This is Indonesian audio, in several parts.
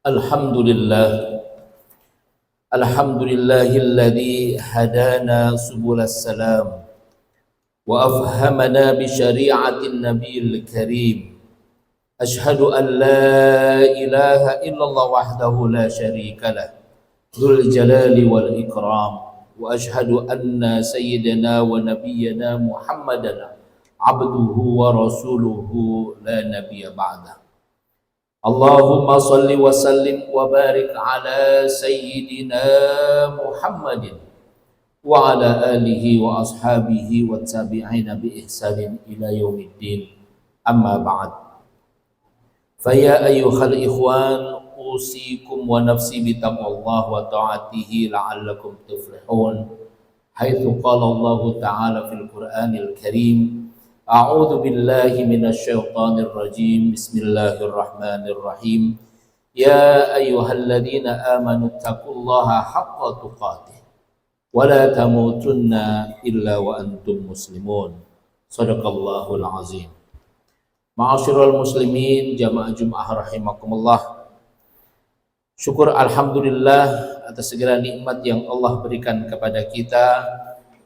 Alhamdulillah, alhamdulillahilladzi hadana subulas salam wa afhamana bi syari'atin nabiyil karim. Ashhadu an la ilaha illallah wahdahu la syarika lah, dzul jalali wal ikram, wa ashhadu anna sayyidana wa nabiyyana Muhammadan abduhu wa rasuluhu la nabiyya ba'dah. Allahumma salli wa sallim wa barik ala sayyidina Muhammadin wa ala alihi wa ashabihi wa tabi'ina bi ihsanin ila yaumiddin, amma ba'd. Faya ayyuhal ikhwan, usikum wa nafsi bi taqwallah wa ta'atihi la'allakum tuflihun, haitsu qala Allah ta'ala fil Qur'anil Karim, A'udzu billahi minasyaitonir rajim. Bismillahirrahmanirrahim. Ya ayyuhalladzina amanu taqullaha haqqa tuqatih wa la tamutunna illa wa antum muslimun. Shadaqallahul azim. Ma'asyiral muslimin, jamaah Jumat rahimakumullah. Syukur alhamdulillah atas segala nikmat yang Allah berikan kepada kita.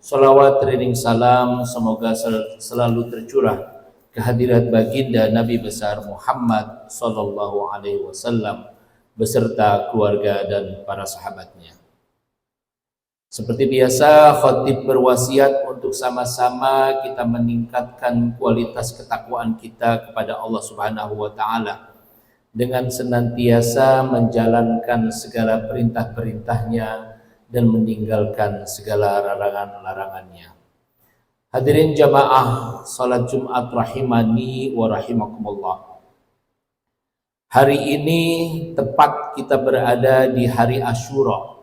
Salawat teriring salam semoga selalu tercurah kehadirat baginda Nabi besar Muhammad sallallahu alaihi wasallam beserta keluarga dan para sahabatnya. Seperti biasa, khatib berwasiat untuk sama-sama kita meningkatkan kualitas ketakwaan kita kepada Allah Subhanahu wa taala dengan senantiasa menjalankan segala perintah-perintahnya dan meninggalkan segala larangan-larangannya. Hadirin jamaah salat Jumat rahimani wa rahimakumullah. Hari ini tepat kita berada di hari Asyura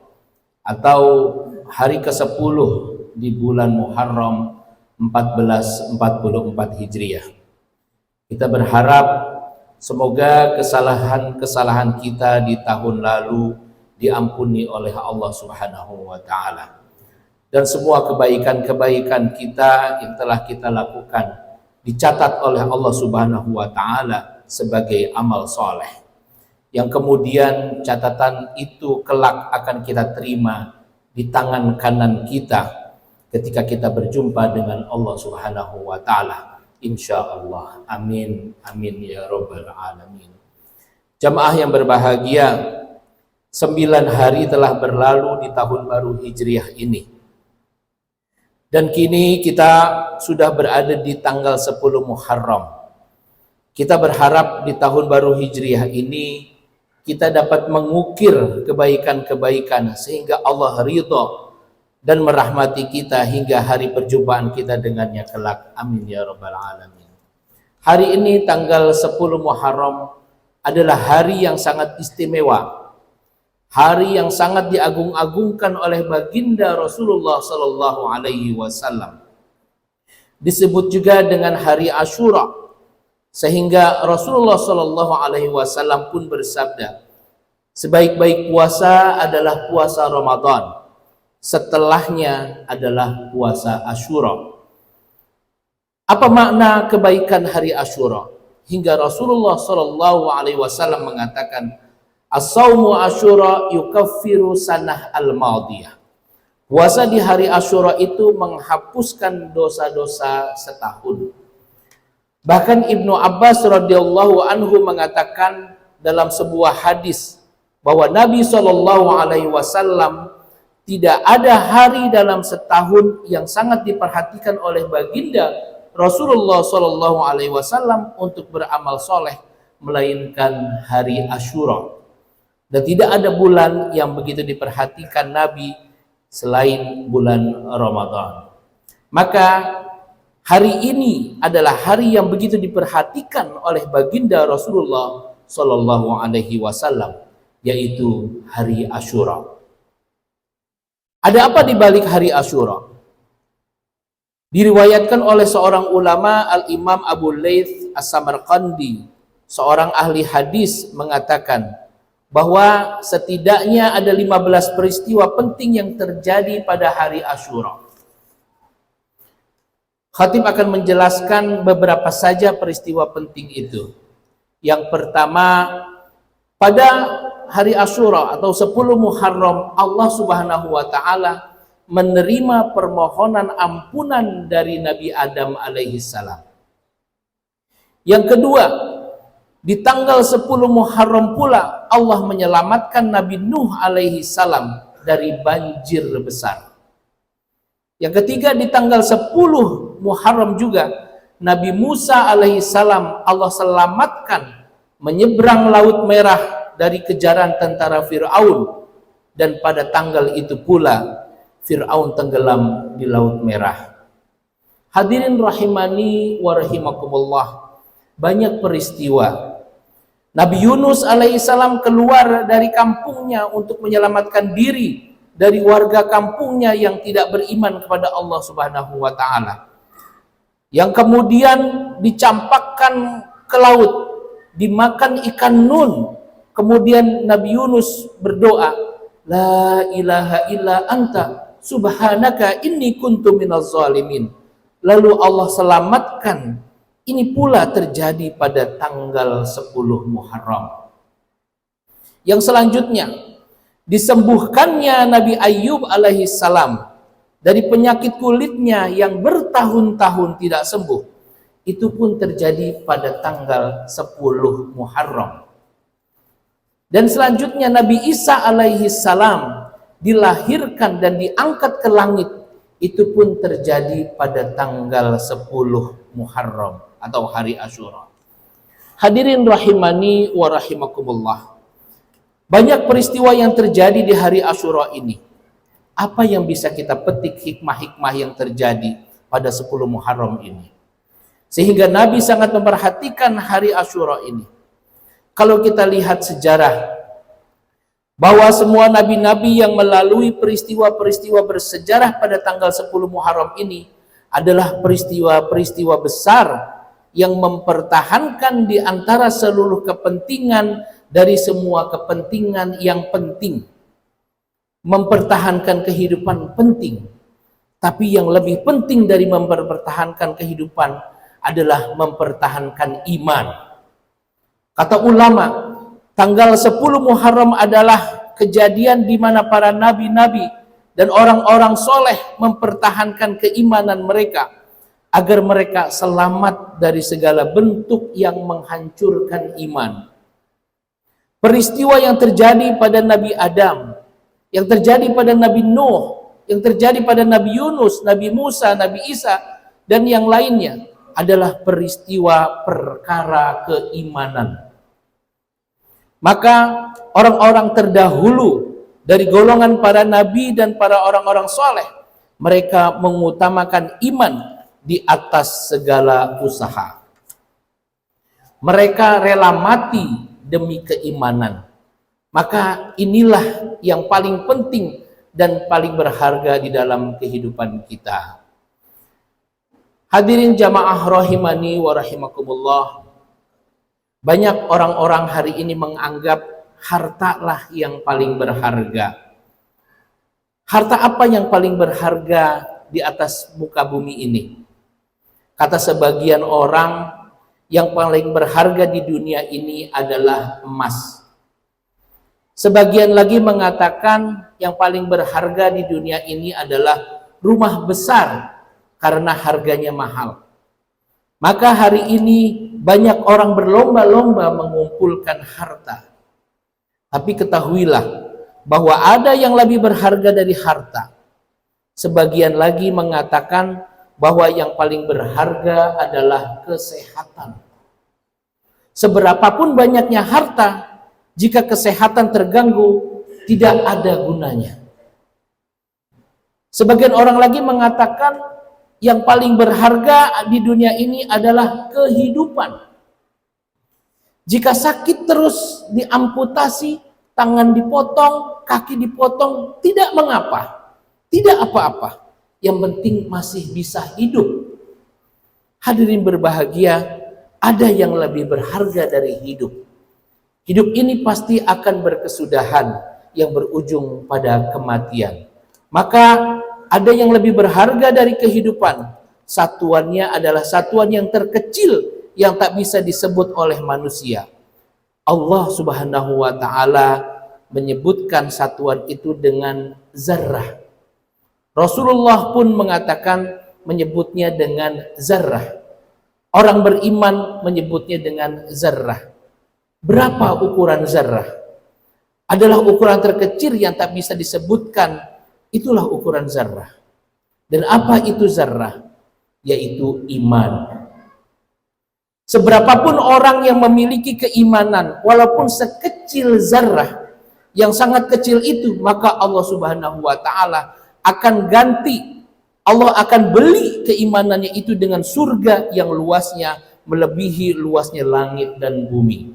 atau hari ke-10 di bulan Muharram 1444 Hijriah. Kita berharap semoga kesalahan-kesalahan kita di tahun lalu diampuni oleh Allah Subhanahu wa taala, dan semua kebaikan-kebaikan kita yang telah kita lakukan dicatat oleh Allah Subhanahu wa taala sebagai amal soleh, yang kemudian catatan itu kelak akan kita terima di tangan kanan kita ketika kita berjumpa dengan Allah Subhanahu wa taala, insyaallah. Amin amin ya rabbal alamin. Jamaah yang berbahagia, 9 hari telah berlalu di tahun baru Hijriah ini, dan kini kita sudah berada di tanggal 10 Muharram. Kita berharap di tahun baru Hijriah ini kita dapat mengukir kebaikan-kebaikan sehingga Allah ridha dan merahmati kita hingga hari perjumpaan kita dengannya kelak. Amin ya rabbal alamin. Hari ini tanggal 10 Muharram adalah hari yang sangat istimewa, hari yang sangat diagung-agungkan oleh baginda Rasulullah sallallahu alaihi wasallam. Disebut juga dengan hari Asyura, sehingga Rasulullah sallallahu alaihi wasallam pun bersabda, sebaik-baik puasa adalah puasa Ramadan, setelahnya adalah puasa Asyura. Apa makna kebaikan hari Asyura? Hingga Rasulullah sallallahu alaihi wasallam mengatakan, As-sawmu Asyura yukaffiru sanah al-madiyah. Puasa di hari Asyura itu menghapuskan dosa-dosa setahun. Bahkan Ibnu Abbas radhiyallahu anhu mengatakan dalam sebuah hadis bahwa Nabi sallallahu alaihi wasallam tidak ada hari dalam setahun yang sangat diperhatikan oleh baginda Rasulullah sallallahu alaihi wasallam untuk beramal soleh melainkan hari Asyura. Dan tidak ada bulan yang begitu diperhatikan Nabi selain bulan Ramadan. Maka hari ini adalah hari yang begitu diperhatikan oleh baginda Rasulullah sallallahu alaihi wasallam, yaitu hari Asyura. Ada apa di balik hari Asyura? Diriwayatkan oleh seorang ulama, Al-Imam Abu Laits As-Samarqandi, seorang ahli hadis, mengatakan bahwa setidaknya ada 15 peristiwa penting yang terjadi pada hari Asyura. Khatib akan menjelaskan beberapa saja peristiwa penting itu. Yang pertama, pada hari Asyura atau 10 Muharram, Allah Subhanahu wa taala menerima permohonan ampunan dari Nabi Adam alaihi salam. Yang kedua, di tanggal 10 Muharram pula Allah menyelamatkan Nabi Nuh alaihi salam dari banjir besar. Yang ketiga, di tanggal 10 Muharram juga Nabi Musa alaihi salam Allah selamatkan menyeberang Laut Merah dari kejaran tentara Fir'aun, dan pada tanggal itu pula Fir'aun tenggelam di Laut Merah. Hadirin rahimani wa rahimakumullah, banyak peristiwa. Nabi Yunus alaihissalam keluar dari kampungnya untuk menyelamatkan diri dari warga kampungnya yang tidak beriman kepada Allah Subhanahu wa taala, yang kemudian dicampakkan ke laut, dimakan ikan nun. Kemudian Nabi Yunus berdoa, la ilaha illa anta subhanaka inni kuntu minaz zalimin. Lalu Allah selamatkan. Ini pula terjadi pada tanggal 10 Muharram. Yang selanjutnya, disembuhkannya Nabi Ayyub alaihi salam dari penyakit kulitnya yang bertahun-tahun tidak sembuh. Itu pun terjadi pada tanggal 10 Muharram. Dan selanjutnya Nabi Isa alaihi salam dilahirkan dan diangkat ke langit. Itu pun terjadi pada tanggal 10 Muharram atau hari Asyura. Hadirin rahimani wa rahimakumullah, banyak peristiwa yang terjadi di hari Asyura ini. Apa yang bisa kita petik hikmah-hikmah yang terjadi pada 10 Muharram ini, sehingga Nabi sangat memperhatikan hari Asyura ini? Kalau kita lihat sejarah, bahwa semua nabi-nabi yang melalui peristiwa-peristiwa bersejarah pada tanggal 10 Muharram ini adalah peristiwa-peristiwa besar yang mempertahankan di antara seluruh kepentingan dari semua kepentingan yang penting. Mempertahankan kehidupan penting, tapi yang lebih penting dari mempertahankan kehidupan adalah mempertahankan iman. Kata ulama, tanggal 10 Muharram adalah kejadian di mana para nabi-nabi dan orang-orang soleh mempertahankan keimanan mereka agar mereka selamat dari segala bentuk yang menghancurkan iman. Peristiwa yang terjadi pada Nabi Adam, yang terjadi pada Nabi Nuh, yang terjadi pada Nabi Yunus, Nabi Musa, Nabi Isa, dan yang lainnya adalah peristiwa perkara keimanan. Maka orang-orang terdahulu dari golongan para nabi dan para orang-orang soleh, mereka mengutamakan iman di atas segala usaha. Mereka rela mati demi keimanan. Maka inilah yang paling penting dan paling berharga di dalam kehidupan kita. Hadirin jamaah rahimani wa rahimakumullah, banyak orang-orang hari ini menganggap hartalah yang paling berharga. Harta apa yang paling berharga di atas muka bumi ini? Kata sebagian orang, yang paling berharga di dunia ini adalah emas. Sebagian lagi mengatakan yang paling berharga di dunia ini adalah rumah besar karena harganya mahal. Maka hari ini banyak orang berlomba-lomba mengumpulkan harta. Tapi ketahuilah bahwa ada yang lebih berharga dari harta. Sebagian lagi mengatakan bahwa yang paling berharga adalah kesehatan. Seberapapun banyaknya harta, jika kesehatan terganggu, tidak ada gunanya. Sebagian orang lagi mengatakan yang paling berharga di dunia ini adalah kehidupan. Jika sakit terus diamputasi, tangan dipotong, kaki dipotong, tidak mengapa, tidak apa-apa. Yang penting masih bisa hidup. Hadirin berbahagia, ada yang lebih berharga dari hidup. Hidup ini pasti akan berkesudahan yang berujung pada kematian. Maka ada yang lebih berharga dari kehidupan. Satuannya adalah satuan yang terkecil yang tak bisa disebut oleh manusia. Allah Subhanahu wa ta'ala menyebutkan satuan itu dengan zarrah. Rasulullah pun mengatakan menyebutnya dengan zarrah. Orang beriman menyebutnya dengan zarrah. Berapa ukuran zarrah? Adalah ukuran terkecil yang tak bisa disebutkan. Itulah ukuran zarrah. Dan apa itu zarrah? Yaitu iman. Seberapapun orang yang memiliki keimanan, walaupun sekecil zarrah, yang sangat kecil itu, maka Allah Subhanahu wa Ta'ala akan ganti, Allah akan beli keimanannya itu dengan surga yang luasnya melebihi luasnya langit dan bumi.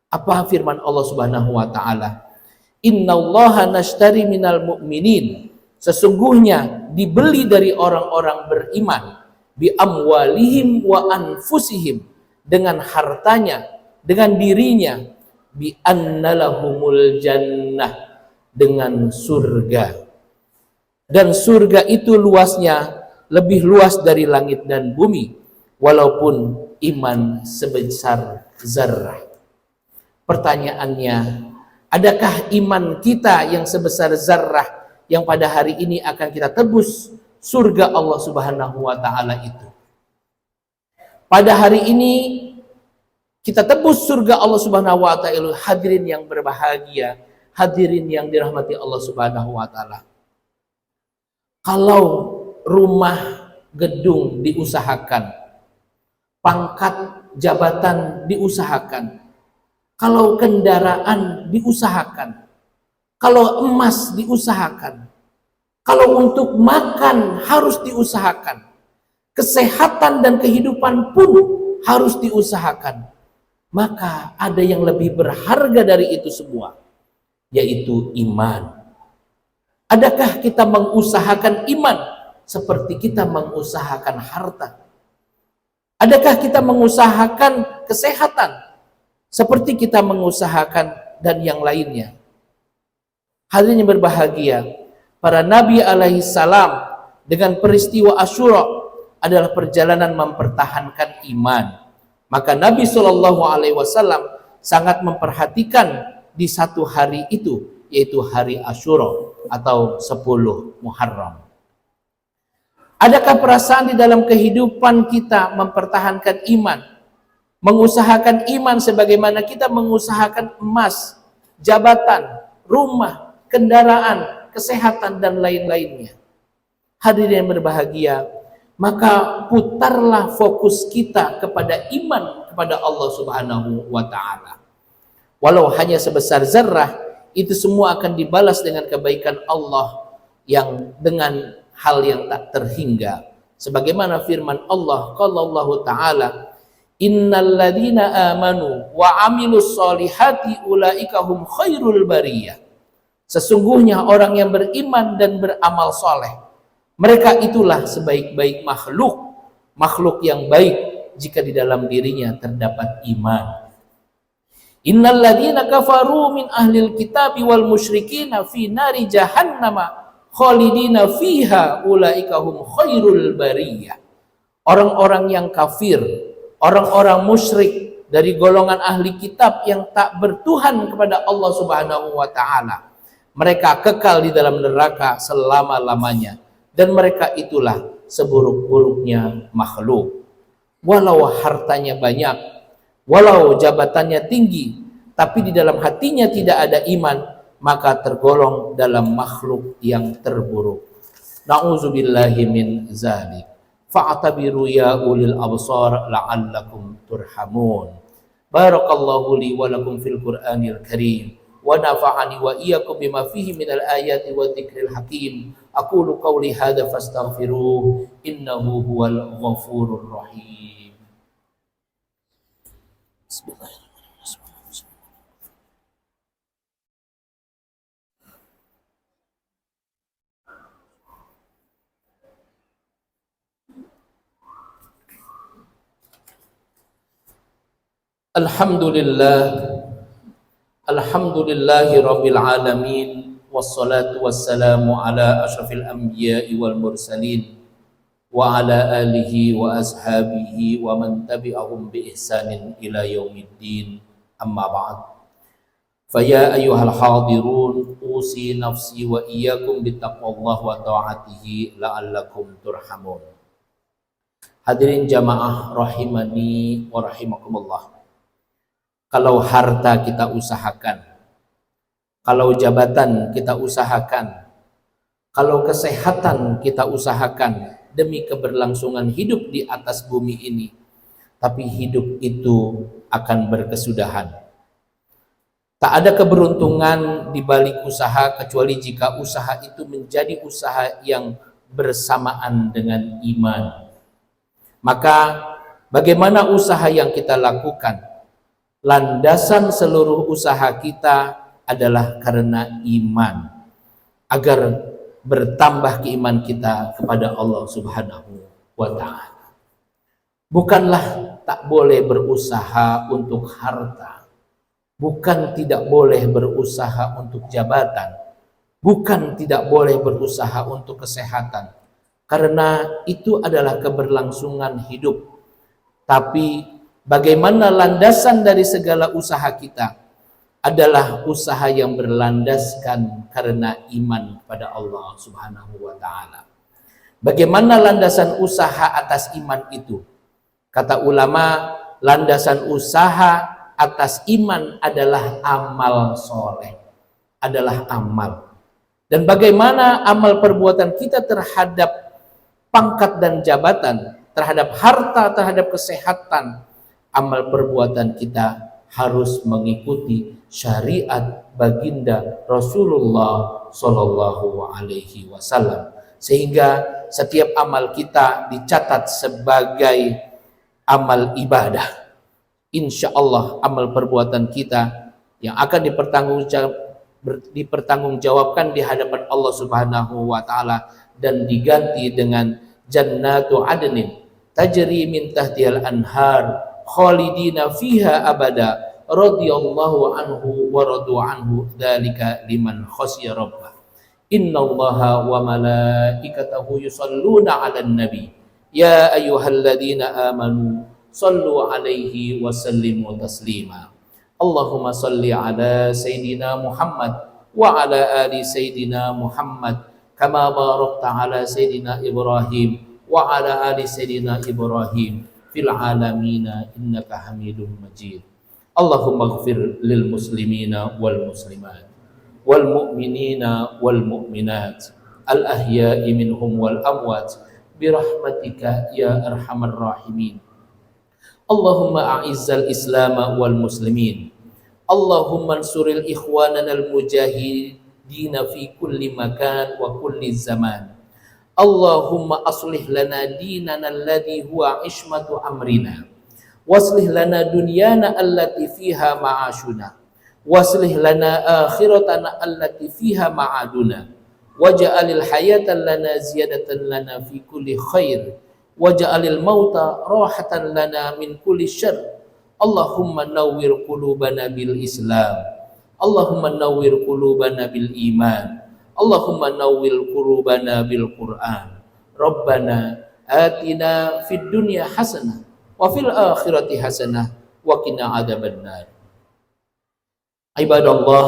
Apa firman Allah Subhanahu wa Ta'ala? Innallaha nashtari minal mu'minin, sesungguhnya dibeli dari orang-orang beriman, bi amwalihim wa anfusihim, dengan hartanya, dengan dirinya, bi annalahumul jannah, dengan surga. Dan surga itu luasnya lebih luas dari langit dan bumi, walaupun iman sebesar zarrah. Pertanyaannya, adakah iman kita yang sebesar zarrah yang pada hari ini akan kita tebus surga Allah Subhanahu wa Ta'ala itu? Pada hari ini kita tebus surga Allah Subhanahu wa Ta'ala. Hadirin yang berbahagia, hadirin yang dirahmati Allah Subhanahu wa Ta'ala. Kalau rumah, gedung diusahakan, pangkat jabatan diusahakan, kalau kendaraan diusahakan, kalau emas diusahakan, kalau untuk makan harus diusahakan, kesehatan dan kehidupan pun harus diusahakan, maka ada yang lebih berharga dari itu semua, yaitu iman. Adakah kita mengusahakan iman seperti kita mengusahakan harta? Adakah kita mengusahakan kesehatan seperti kita mengusahakan dan yang lainnya? Hadirin yang berbahagia, para nabi alaihi salam dengan peristiwa Asyura adalah perjalanan mempertahankan iman. Maka Nabi Shallallahu Alaihi Wasallam sangat memperhatikan di satu hari itu, yaitu hari Asyura atau 10 Muharram. Adakah perasaan di dalam kehidupan kita mempertahankan iman, mengusahakan iman sebagaimana kita mengusahakan emas, jabatan, rumah, kendaraan, kesehatan, dan lain-lainnya? Hadirin yang berbahagia, maka putarlah fokus kita kepada iman kepada Allah Subhanahu wa Ta'ala. Walau hanya sebesar zarrah, itu semua akan dibalas dengan kebaikan Allah yang dengan hal yang tak terhingga. Sebagaimana firman Allah, qala Allah Ta'ala, innal ladzina amanu wa amilus solihati ulaika hum khairul bariyah. Sesungguhnya orang yang beriman dan beramal soleh, mereka itulah sebaik-baik makhluk, makhluk yang baik jika di dalam dirinya terdapat iman. Innal ladzina kafaru min ahlil kitabi wal musyrikina fi nari jahannama khalidina fiha ulaika hum khairul bariyah. Orang-orang yang kafir, orang-orang musyrik dari golongan ahli kitab yang tak bertuhan kepada Allah Subhanahu wa Ta'ala, mereka kekal di dalam neraka selama-lamanya, dan mereka itulah seburuk-buruknya makhluk. Walau hartanya banyak, walau jabatannya tinggi, tapi di dalam hatinya tidak ada iman, maka tergolong dalam makhluk yang terburuk. Na'udzubillahi min zalik. Fa'tabiru ya ulil absar la'allakum turhamun. Barakallahu li wa lakum fil Qur'anil Karim wa nafa'ani wa iyyakum bima fihi minal ayati wa dzikril hakim. Aqulu qawli hadza fastaghfiruh innahu huwal ghafurur rahim. Bismillahirrahmanirrahim. Alhamdulillah, alhamdulillahi rabbil alamin, wassalatu wassalamu ala asyrafil anbiya'i wal mursalin wa ala alihi wa ashabihi wa man tabi'ahum bi ihsanin ila yaumiddin, amma ba'd. Faya ayyuhal hadirun usi nafsi wa iyyakum bittaqwallah wa ta'atihi la'allakum turhamun. Hadirin jamaah rahimani wa rahimakumullah. Kalau harta kita usahakan, kalau jabatan kita usahakan, kalau kesehatan kita usahakan demi keberlangsungan hidup di atas bumi ini, tapi hidup itu akan berkesudahan. Tak ada keberuntungan di balik usaha kecuali jika usaha itu menjadi usaha yang bersamaan dengan iman. Maka bagaimana usaha yang kita lakukan? Landasan seluruh usaha kita adalah karena iman, agar bertambah keimanan kita kepada Allah Subhanahu wa ta'ala. Bukanlah tak boleh berusaha untuk harta, bukan tidak boleh berusaha untuk jabatan, bukan tidak boleh berusaha untuk kesehatan, karena itu adalah keberlangsungan hidup. Tapi bagaimana landasan dari segala usaha kita adalah usaha yang berlandaskan karena iman pada Allah Subhanahu wa ta'ala. Bagaimana landasan usaha atas iman itu? Kata ulama, landasan usaha atas iman adalah amal soleh, adalah amal. Dan bagaimana amal perbuatan kita terhadap pangkat dan jabatan, terhadap harta, terhadap kesehatan, amal perbuatan kita harus mengikuti syariat baginda Rasulullah Shallallahu Alaihi Wasallam, sehingga setiap amal kita dicatat sebagai amal ibadah. Insya Allah amal perbuatan kita yang akan dipertanggungjawabkan di hadapan Allah Subhanahu wa ta'ala dan diganti dengan jannatu adnin tajri min tahtihal anhar khalidina fiha abada radhiyallahu anhu wa radu anhu dzalika liman khasya rabbah. Innallaha wa malaikatahu yusholluna 'alan nabi ya ayyuhalladzina amanu sallu alaihi wa sallimu taslima. Allahumma salli ala Sayyidina Muhammad wa ala ali Sayyidina Muhammad kama barakta ala Sayyidina Ibrahim wa ala ali Sayyidina Ibrahim fil alamina innaka hamidun majid. Allahumma ighfir lil muslimina wal muslimat wal mu'minina wal mu'minat al ahya'i minhum wal amwat birahmatika ya arhamar rahimin. Allahumma a'izzal Islam wal muslimin. Allahumma ansuril ikhwanana al mujahidina fi kulli makan wa kulli zaman. Allahumma aslih lana dinana alladhi huwa ismatu amrina. Waslih lana dunyana allati fiha ma'ashuna. Waslih lana akhiratana allati fiha ma'aduna. Waja'alil hayatan lana ziyadatan lana fi kulli khair. Waja'alil mauta rahatan lana min kulli syarr. Allahumma nawwir qulubana bil Islam. Allahumma nawwir qulubana bil iman. Allahumma nawwir qulubana bil Qur'an. Rabbana atina fid dunya hasanah wa fil akhirati hasanah wa qina adzabannar. Ibadallah,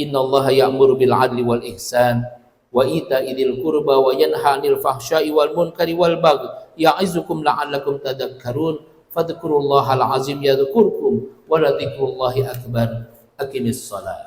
innallaha ya'muru bil 'adli wal ihsan wa ita'i dzil qurba wa yanha 'anil fahsya'i wal munkari wal baghi ya'izukum la'allakum tadhakkarun. Fadhkurullahal azim yadhkurkum wa la dzikrullahi akbar. Aqimis shalah.